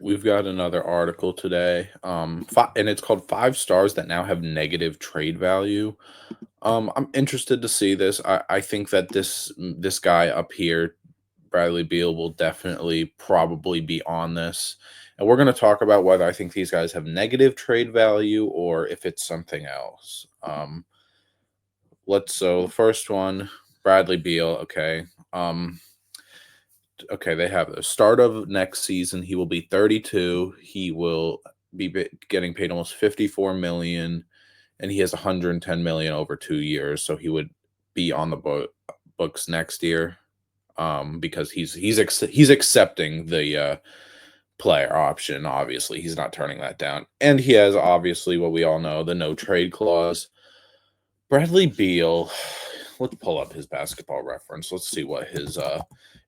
we've got another article today. And it's called Five Stars That Now Have Negative Trade Value. I'm interested to see this. I think that this guy up here, Bradley Beal, will definitely probably be on this. And we're going to talk about whether I think these guys have negative trade value or if it's something else. So the first one, Bradley Beal. Okay, they have the start of next season. He will be 32. He will be getting paid almost 54 million, and he has 110 million over 2 years. So he would be on the books next year, because he's accepting the player option. Obviously, he's not turning that down, and he has obviously what we all know, the no trade clause. Bradley Beal, let's pull up his basketball reference. Let's see what his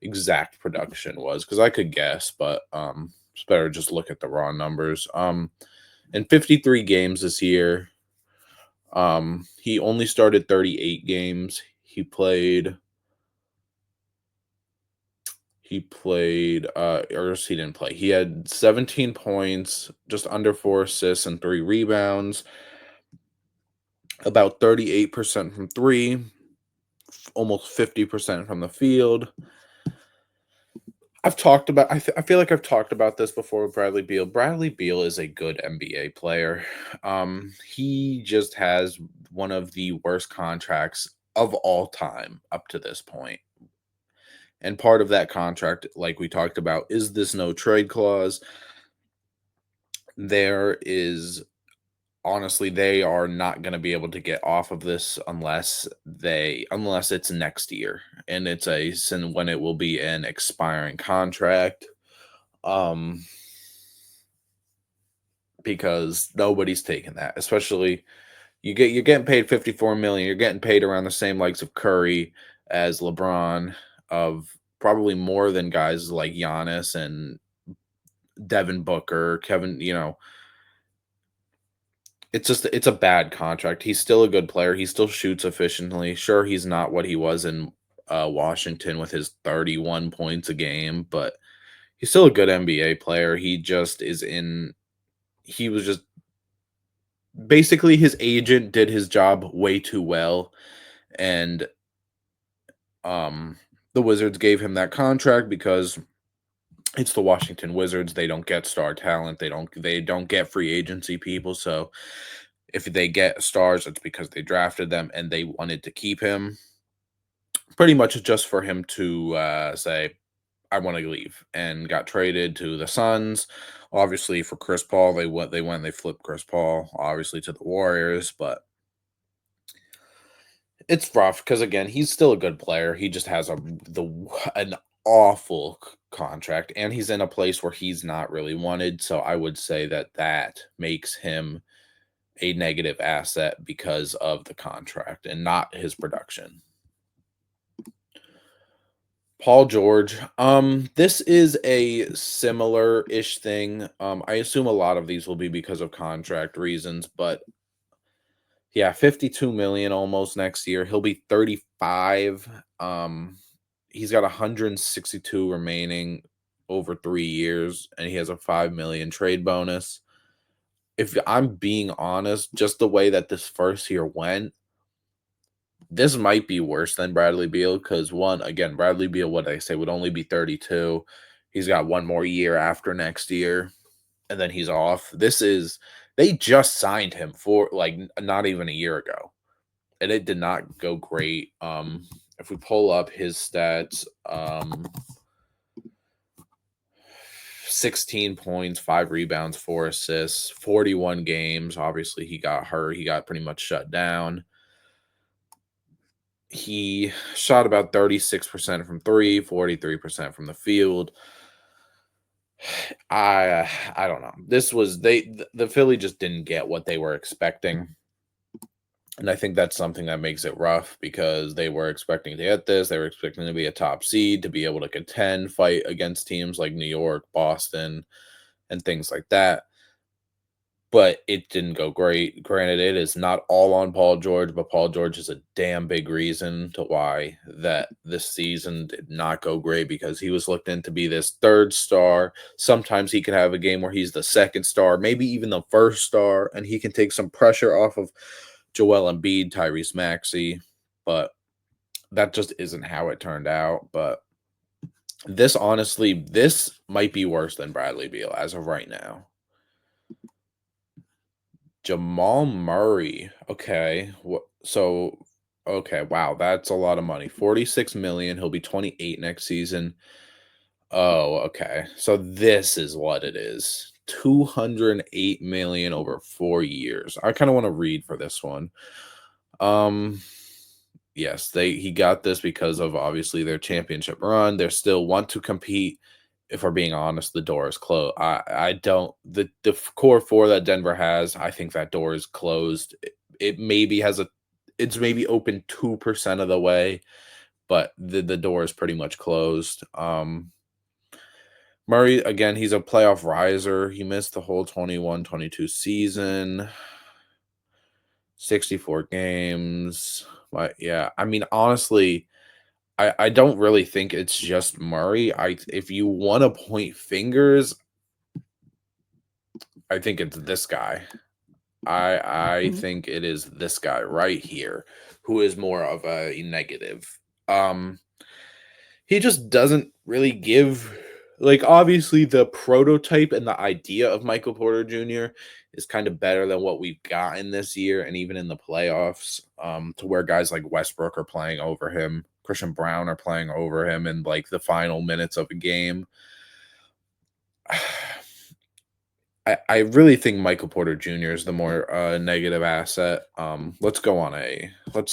exact production was, because I could guess, but it's better just look at the raw numbers. In 53 games this year, he only started 38 games. Or he didn't play. He had 17 points, just under 4 assists and 3 rebounds, about 38% from three, almost 50% from the field. I feel like I've talked about this before with Bradley Beal. Bradley Beal is a good NBA player. He just has one of the worst contracts of all time up to this point. And part of that contract, like we talked about, is this no trade clause. There is Honestly, they are not going to be able to get off of this unless it's next year, and when it will be an expiring contract. Um because nobody's taking that, especially you're getting paid 54 million. You're getting paid around the same likes of Curry as LeBron, of probably more than guys like Giannis and Devin Booker, Kevin, it's a bad contract. He's still a good player. He still shoots efficiently. Sure, he's not what he was in Washington with his 31 points a game, but he's still a good NBA player. He was just basically, his agent did his job way too well, and um the Wizards gave him that contract because it's the Washington Wizards. They don't get star talent. They don't get free agency people. So if they get stars, it's because they drafted them and they wanted to keep him. Pretty much just for him to say, "I want to leave," and got traded to the Suns. Obviously, for Chris Paul, they flipped Chris Paul obviously to the Warriors, but it's rough because again, he's still a good player. He just has an awful contract, and he's in a place where he's not really wanted. So I would say that makes him a negative asset because of the contract and not his production. Paul George. This is a similar-ish thing. I assume a lot of these will be because of contract reasons, but yeah, 52 million almost next year. He'll be 35. He's got 162 remaining over 3 years, and he has a 5 million trade bonus. If I'm being honest, just the way that this first year went, this might be worse than Bradley Beal because one, again, Bradley Beal, what I say, would only be 32. He's got one more year after next year, and then he's off. They just signed him for like not even a year ago, and it did not go great. If we pull up his stats, 16 points, 5 rebounds, 4 assists, 41 games. Obviously, he got hurt. He got pretty much shut down. He shot about 36% from three, 43% from the field. I don't know. The Philly just didn't get what they were expecting. And I think that's something that makes it rough because they were expecting to get this. They were expecting to be a top seed, to be able to contend, fight against teams like New York, Boston, and things like that. but it didn't go great. Granted, it is not all on Paul George, but Paul George is a damn big reason to why that this season did not go great because he was looked in to be this third star. Sometimes he can have a game where he's the second star, maybe even the first star, and he can take some pressure off of Joel Embiid, Tyrese Maxey, but that just isn't how it turned out. But this honestly, this might be worse than Bradley Beal as of right now. Jamal Murray. Okay. Okay, wow, that's a lot of money. 46 million. He'll be 28 next season. Oh, okay. So this is what it is. 208 million over 4 years. I kind of want to read for this one. Um yes, he got this because of obviously their championship run. They still want to compete. If we're being honest, the door is closed. I don't the core four that Denver has. I think that door is closed. It maybe has a it's maybe open 2% of the way, but the door is pretty much closed. Murray again, he's a playoff riser. He missed the whole 21-22 season. 64 games. But yeah, I mean honestly, I don't really think it's just Murray. If you want to point fingers, I think it's this guy. I think it is this guy right here who is more of a negative. Um he just doesn't really give like obviously the prototype and the idea of Michael Porter Jr. is kind of better than what we've gotten this year and even in the playoffs to where guys like Westbrook are playing over him, Christian Brown are playing over him in like the final minutes of a game. I really think Michael Porter Jr. is the more negative asset. Let's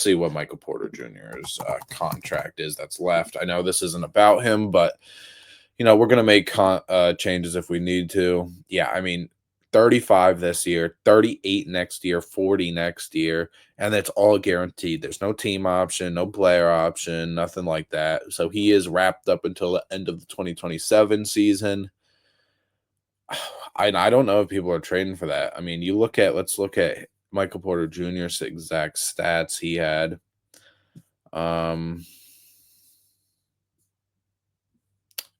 see what Michael Porter Jr.'s contract is that's left. I know this isn't about him, but we're gonna make changes if we need to. Yeah, I mean, 35 this year, 38 next year, 40 next year, and it's all guaranteed. There's no team option, no player option, nothing like that. So he is wrapped up until the end of the 2027 season. I don't know if people are trading for that. I mean, let's look at Michael Porter Jr.'s exact stats he had. Um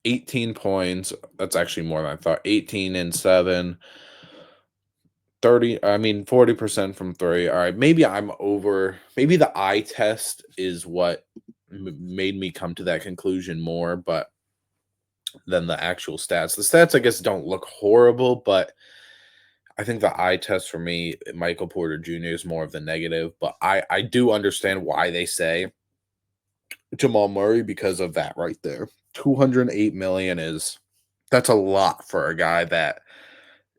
18 points. That's actually more than I thought. 18 and 7. 30, I mean 40% from 3. All right, maybe the eye test is what made me come to that conclusion more, but than the actual stats. The stats I guess don't look horrible, but I think the eye test for me, Michael Porter Jr. is more of the negative, but I do understand why they say Jamal Murray because of that right there. 208 million that's a lot for a guy that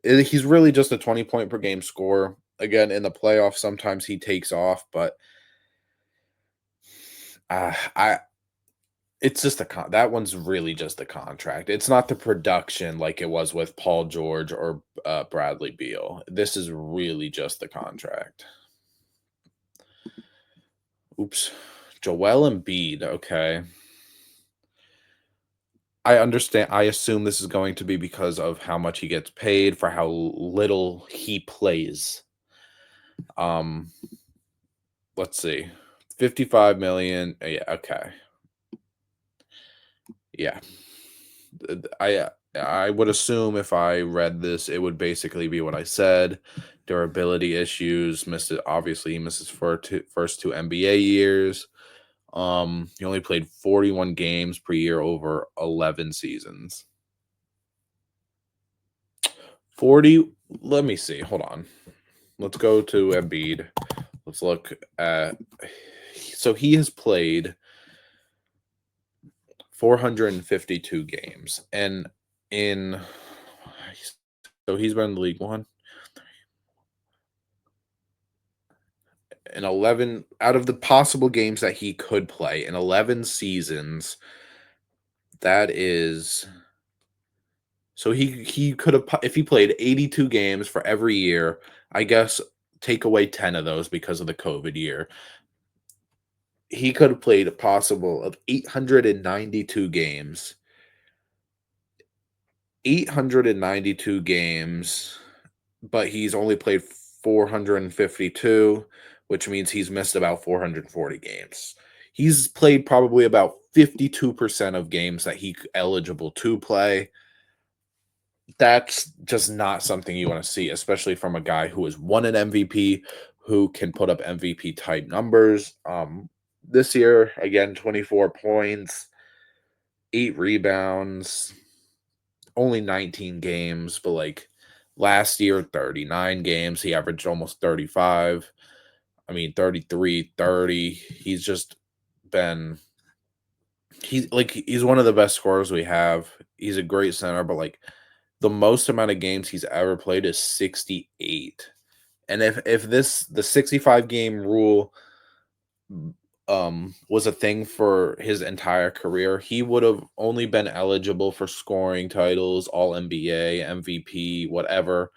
he's really just a 20 point per game scorer. Again, in the playoffs sometimes he takes off, but I it's just that one's really just the contract. It's not the production like it was with Paul George or Bradley Beal. This is really just the contract. Oops. Joel Embiid, okay. I understand. I assume this is going to be because of how much he gets paid for how little he plays. Um, let's see. 55 million. Yeah, okay. Yeah. I would assume if I read this, it would basically be what I said. Durability issues. He missed his first two NBA years. He only played 41 games per year over 11 seasons. 40. Let me see. Hold on. Let's go to Embiid. Let's look at. So he has played 452 games, and in so he's been in the league in 11 out of the possible games that he could play in 11 seasons. That is so he could have if he played 82 games for every year. I guess take away 10 of those because of the COVID year. He could have played a possible of 892 games. 892 games but he's only played 452, which means he's missed about 440 games. He's played probably about 52% of games that he eligible to play. That's just not something you want to see, especially from a guy who has won an MVP, who can put up MVP type numbers. This year, again, 24 points, 8 rebounds, only 19 games, but like last year, 39 games, he averaged almost 35. I mean, 33, 30. He's just been he's one of the best scorers we have. He's a great center, but like the most amount of games he's ever played is 68. And if this the 65 game rule was a thing for his entire career, he would have only been eligible for scoring titles, all NBA, MVP, whatever,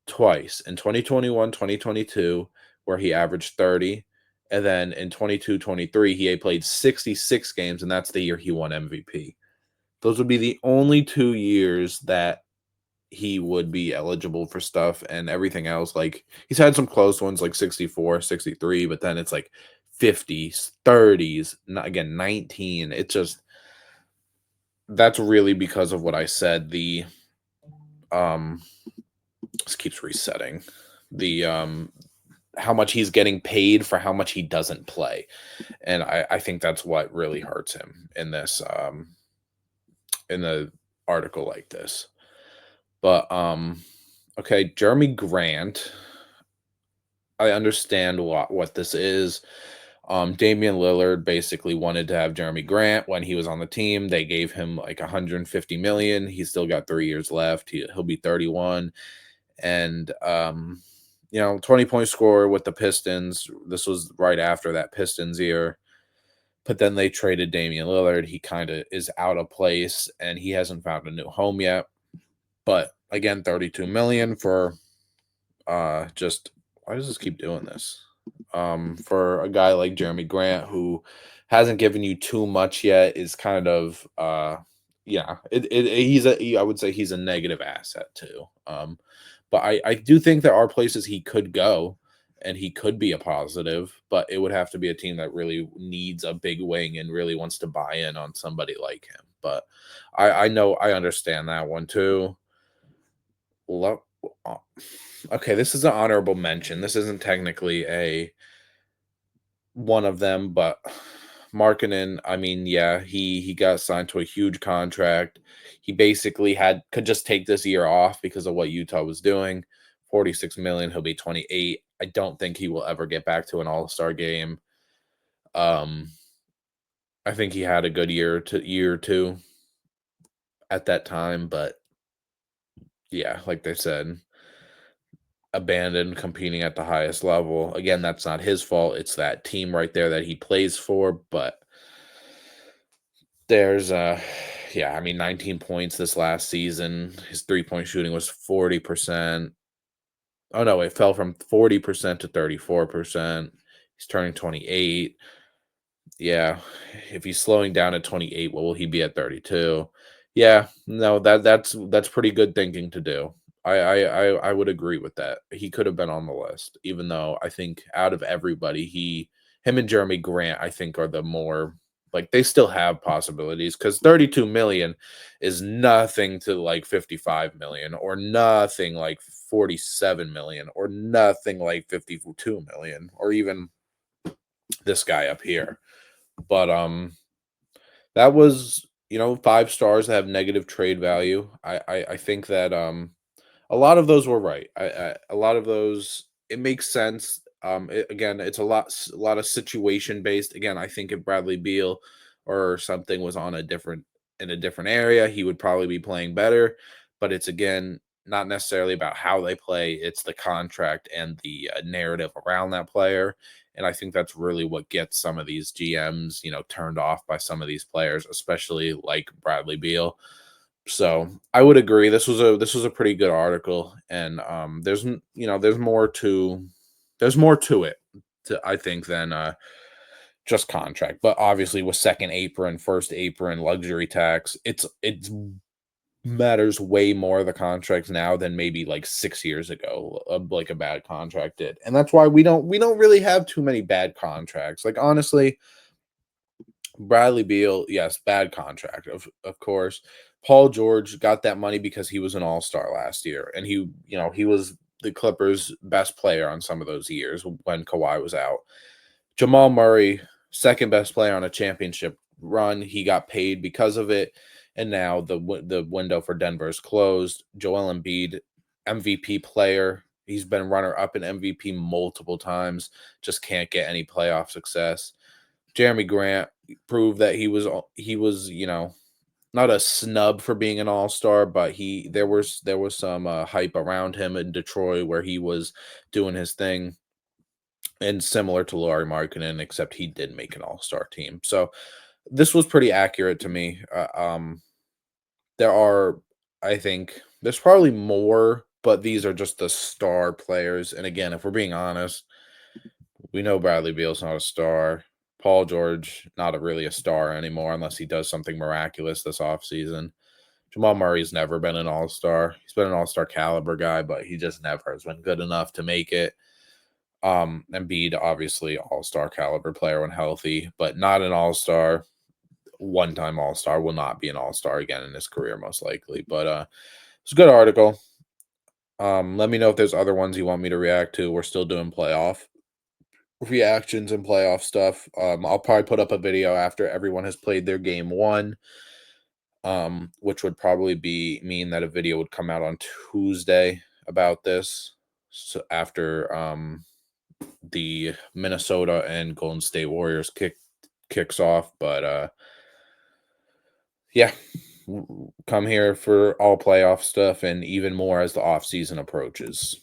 twice in 2021, 2022, where he averaged 30. And then in 22-23, he had played 66 games, and that's the year he won MVP. Those would be the only 2 years that he would be eligible for stuff, and everything else, like he's had some close ones like 64, 63, but then it's like 50s, 30s, again 19. It's just that's really because of what I said. The um this keeps resetting. The how much he's getting paid for how much he doesn't play. And I think that's what really hurts him in the article like this. But okay, Jeremy Grant. I understand what this is. Damian Lillard basically wanted to have Jeremy Grant when he was on the team. They gave him like 150 million. He's still got 3 years left. He'll be 31. And 20-point scorer with the Pistons. This was right after that Pistons year. But then they traded Damian Lillard. He kind of is out of place and he hasn't found a new home yet. But again, 32 million for just why does this keep doing this? For a guy like Jeremy Grant who hasn't given you too much yet is kind of yeah, I would say he's a negative asset too. But I do think there are places he could go and he could be a positive, but it would have to be a team that really needs a big wing and really wants to buy in on somebody like him. But I know I understand that one too. Uh, okay, this is an honorable mention. This isn't technically a one of them, but Markkinen, I mean, yeah, he got signed to a huge contract. He basically could just take this year off because of what Utah was doing. 46 million, he'll be 28. I don't think he will ever get back to an all-star game. Um I think he had a good year or two at that time, but yeah, like they said, abandoned competing at the highest level. Again, that's not his fault. It's that team right there that he plays for, but there's yeah, I mean 19 points this last season. His three-point shooting was 40%. Oh no, it fell from 40% to 34%. He's turning 28. Yeah, if he's slowing down at 28, what will he be at 32? Yeah, no, that's pretty good thinking to do. I would agree with that. He could have been on the list, even though I think out of everybody, him and Jeremy Grant, I think are the more like they still have possibilities because 32 million is nothing to like 55 million or nothing like 47 million or nothing like 52 million or even this guy up here. But that was 5 stars that have negative trade value. I think that a lot of those were right. A lot of those it makes sense. Again, it's a lot of situation based. Again, I think if Bradley Beal or something was on in a different area, he would probably be playing better. But it's again not necessarily about how they play. It's the contract and the narrative around that player. And I think that's really what gets some of these GMs, turned off by some of these players, especially like Bradley Beal. So I would agree. This was a pretty good article, and there's more to it. I think than just contract, but obviously with second apron, first apron, luxury tax, it's matters way more the contracts now than maybe like 6 years ago, like a bad contract did. And that's why we don't really have too many bad contracts. Like honestly, Bradley Beal, yes, bad contract, of course. Paul George got that money because he was an all-star last year, and he was the Clippers' best player on some of those years when Kawhi was out. Jamal Murray, second best player on a championship run, he got paid because of it, and now the window for Denver is closed. Joel Embiid, MVP player, he's been runner up in MVP multiple times, just can't get any playoff success. Jeremy Grant proved that he was not a snub for being an all-star, but he there was some hype around him in Detroit where he was doing his thing, and similar to Lauri Markkanen, except he did make an all-star team. So this was pretty accurate to me. There are, I think, there's probably more, but these are just the star players. And again, if we're being honest, we know Bradley Beal's not a star. Paul George, not really a star anymore unless he does something miraculous this offseason. Jamal Murray's never been an all-star. He's been an all-star caliber guy, but he just never has been good enough to make it. Embiid, obviously all-star caliber player when healthy, but not an all-star. One-time all-star, will not be an all-star again in his career, most likely. But it's a good article. Let me know if there's other ones you want me to react to. We're still doing playoff reactions and playoff stuff. I'll probably put up a video after everyone has played their game one, which would probably mean that a video would come out on Tuesday about this. So after the Minnesota and Golden State Warriors kicks off, but yeah, come here for all playoff stuff and even more as the off season approaches.